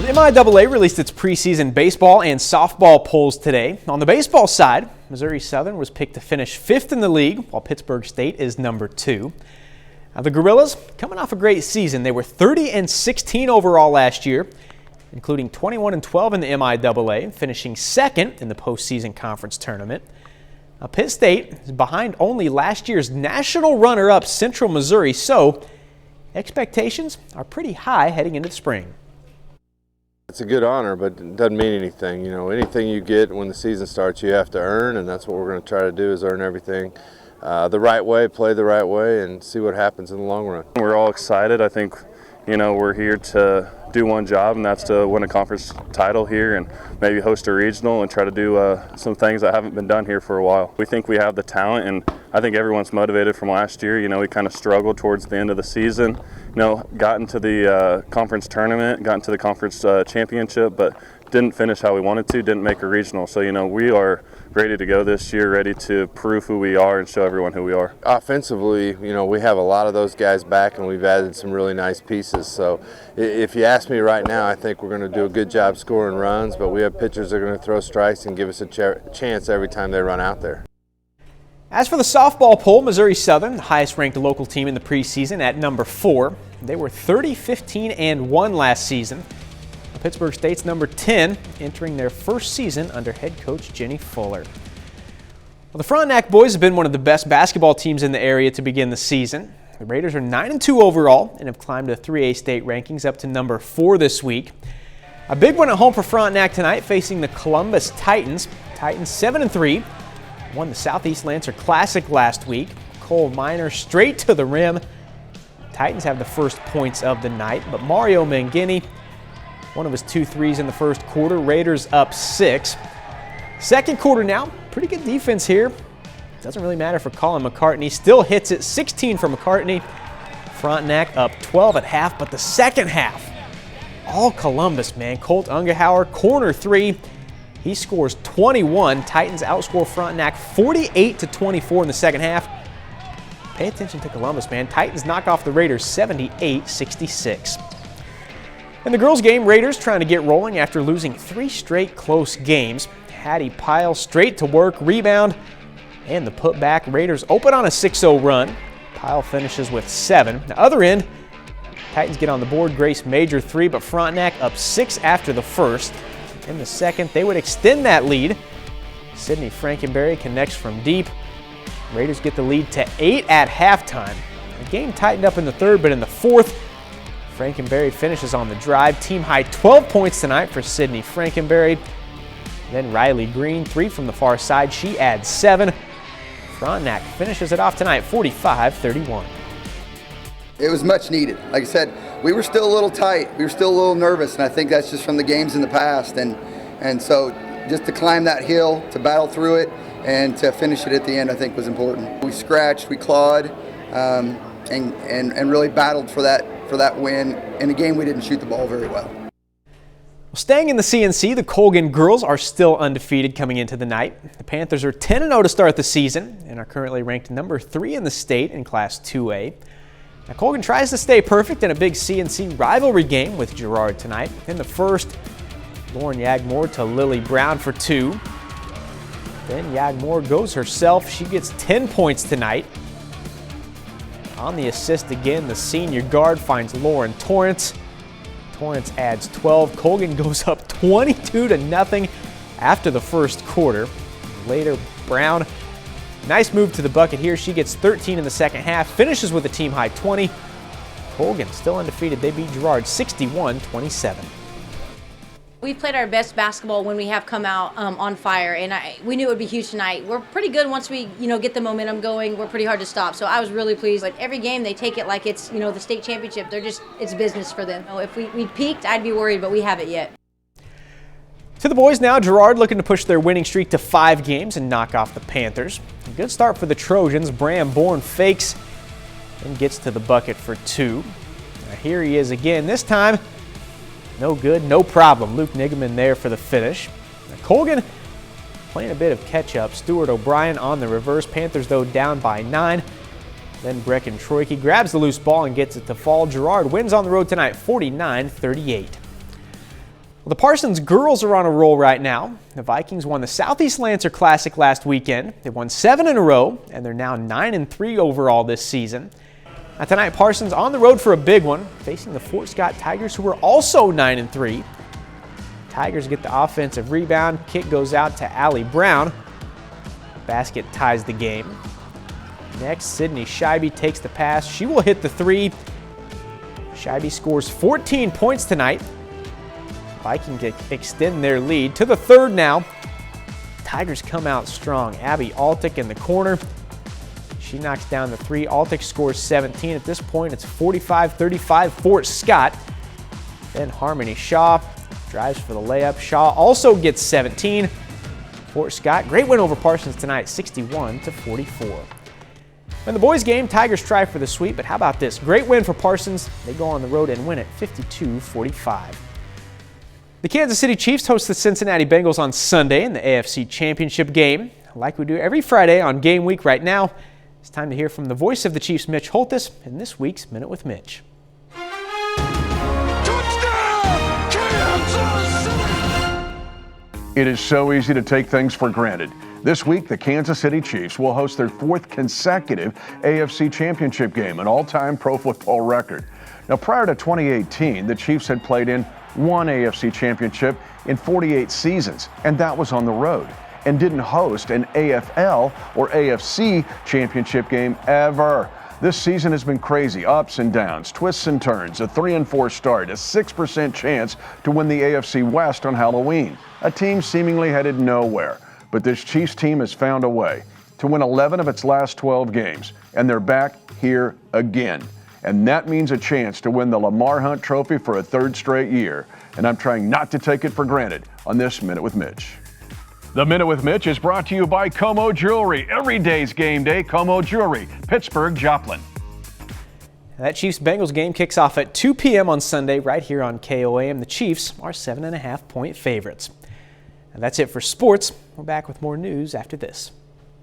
Well, the MIAA released its preseason baseball and softball polls today. On the baseball side, Missouri Southern was picked to finish 5th in the league, while Pittsburg State is number 2. Now, the Gorillas, coming off a great season, they were 30-16 overall last year, including 21-12 in the MIAA, finishing 2nd in the postseason conference tournament. Now, Pitt State is behind only last year's national runner-up Central Missouri, so expectations are pretty high heading into the spring. It's a good honor, but it doesn't mean anything. You know, anything you get when the season starts, you have to earn, and that's what we're going to try to do, is earn everything the right way, play the right way, and see what happens in the long run. We're all excited. I think, you know, we're here to do one job, and that's to win a conference title here and maybe host a regional and try to do some things that haven't been done here for a while. We think we have the talent, and I think everyone's motivated from last year. You know, we kind of struggled towards the end of the season. You know, got into the conference tournament, got into the conference championship, but didn't finish how we wanted to, didn't make a regional. So, you know, we are ready to go this year, ready to prove who we are and show everyone who we are. Offensively, you know, we have a lot of those guys back, and we've added some really nice pieces. So if you ask me right now, I think we're going to do a good job scoring runs, but we have pitchers that are going to throw strikes and give us a chance every time they run out there. As for the softball poll, Missouri Southern, the highest-ranked local team in the preseason, at number 4. They were 30-15-1 last season. Pittsburg State's number 10, entering their first season under head coach Jenny Fuller. Well, the Frontenac boys have been one of the best basketball teams in the area to begin the season. The Raiders are 9-2 overall and have climbed the 3A state rankings up to number 4 this week. A big one at home for Frontenac tonight, facing the Columbus Titans. Titans 7-3. Won the Southeast Lancer Classic last week. Cole Minor straight to the rim. Titans have the first points of the night, but Mario Mangini, one of his 2 threes in the first quarter. Raiders up 6. Second quarter now, pretty good defense here. Doesn't really matter for Colin McCartney. Still hits it, 16 for McCartney. Frontenac up 12 at half, but the second half, all Columbus, man. Colt Ungehauer, corner 3. He scores 21. Titans outscore Frontenac 48-24 in the second half. Pay attention to Columbus, man. Titans knock off the Raiders 78-66. In the girls' game, Raiders trying to get rolling after losing 3 straight close games. Hattie Pyle straight to work, rebound, and the putback. Raiders open on a 6-0 run. Pyle finishes with 7. The other end, Titans get on the board. Grace Major 3, but Frontenac up 6 after the first. In the second, they would extend that lead. Sydney Frankenberry connects from deep. Raiders get the lead to 8 at halftime. The game tightened up in the third, but in the fourth, Frankenberry finishes on the drive. Team high 12 points tonight for Sydney Frankenberry. Then Riley Green, 3 from the far side. She adds 7. Frontenac finishes it off tonight, 45-31. It was much needed. Like I said, we were still a little tight. We were still a little nervous, and I think that's just from the games in the past. And so just to climb that hill, to battle through it, and to finish it at the end, I think was important. We scratched, we clawed, and really battled for that win. In a game we didn't shoot the ball very well. Staying in the CNC, the Colgan girls are still undefeated coming into the night. The Panthers are 10-0 to start the season and are currently ranked number 3 in the state in Class 2A. Now, Colgan tries to stay perfect in a big CNC rivalry game with Girard tonight. In the first, Lauren Yagmore to Lily Brown for 2. Then Yagmore goes herself. She gets 10 points tonight. On the assist again, the senior guard finds Lauren Torrance. Torrance adds 12. Colgan goes up 22-0 after the first quarter. Later, Brown, nice move to the bucket here. She gets 13 in the second half, finishes with a team high 20. Colgan still undefeated. They beat Girard 61-27. We've played our best basketball when we have come out on fire, and we knew it would be huge tonight. We're pretty good once we, get the momentum going. We're pretty hard to stop, so I was really pleased. Like every game, they take it like it's, the state championship. It's business for them. If we peaked, I'd be worried, but we haven't yet. To the boys now, Girard looking to push their winning streak to 5 games and knock off the Panthers. A good start for the Trojans. Bram Bourne fakes and gets to the bucket for 2. Now here he is again. This time, no good, no problem. Luke Nigaman there for the finish. Now Colgan playing a bit of catch-up. Stuart O'Brien on the reverse. Panthers, though, down by 9. Then Brecken Troike grabs the loose ball and gets it to fall. Girard wins on the road tonight, 49-38. Well, the Parsons girls are on a roll right now. The Vikings won the Southeast Lancer Classic last weekend. They won 7 in a row, and they're now 9-3 overall this season. Now tonight, Parsons on the road for a big one, facing the Fort Scott Tigers, who are also 9-3. Tigers get the offensive rebound. Kick goes out to Allie Brown. Basket ties the game. Next, Sydney Scheibe takes the pass. She will hit the three. Scheibe scores 14 points tonight. Vikings extend their lead to the third now. Tigers come out strong. Abby Altick in the corner. She knocks down the three. Altick scores 17. At this point, it's 45-35 Fort Scott. Then Harmony Shaw drives for the layup. Shaw also gets 17. Fort Scott, great win over Parsons tonight, 61-44. In the boys' game, Tigers try for the sweep, but how about this? Great win for Parsons. They go on the road and win it 52-45. The Kansas City Chiefs host the Cincinnati Bengals on Sunday in the AFC Championship game. Like we do every Friday on Game Week right now, it's time to hear from the voice of the Chiefs, Mitch Holthus, in this week's Minute with Mitch. It is so easy to take things for granted. This week, the Kansas City Chiefs will host their 4th consecutive AFC Championship game, an all-time pro football record. Now, prior to 2018, the Chiefs had played in 1 AFC Championship in 48 seasons, and that was on the road, and didn't host an AFL or AFC Championship game ever. This season has been crazy, ups and downs, twists and turns, a 3-4 start, a 6% chance to win the AFC West on Halloween, a team seemingly headed nowhere. But this Chiefs team has found a way to win 11 of its last 12 games, and they're back here again. And that means a chance to win the Lamar Hunt Trophy for a 3rd straight year. And I'm trying not to take it for granted on this Minute with Mitch. The Minute with Mitch is brought to you by Como Jewelry. Every day's game day, Como Jewelry, Pittsburgh, Joplin. That Chiefs-Bengals game kicks off at 2 p.m. on Sunday right here on KOAM. The Chiefs are 7.5-point favorites. And that's it for sports. We're back with more news after this.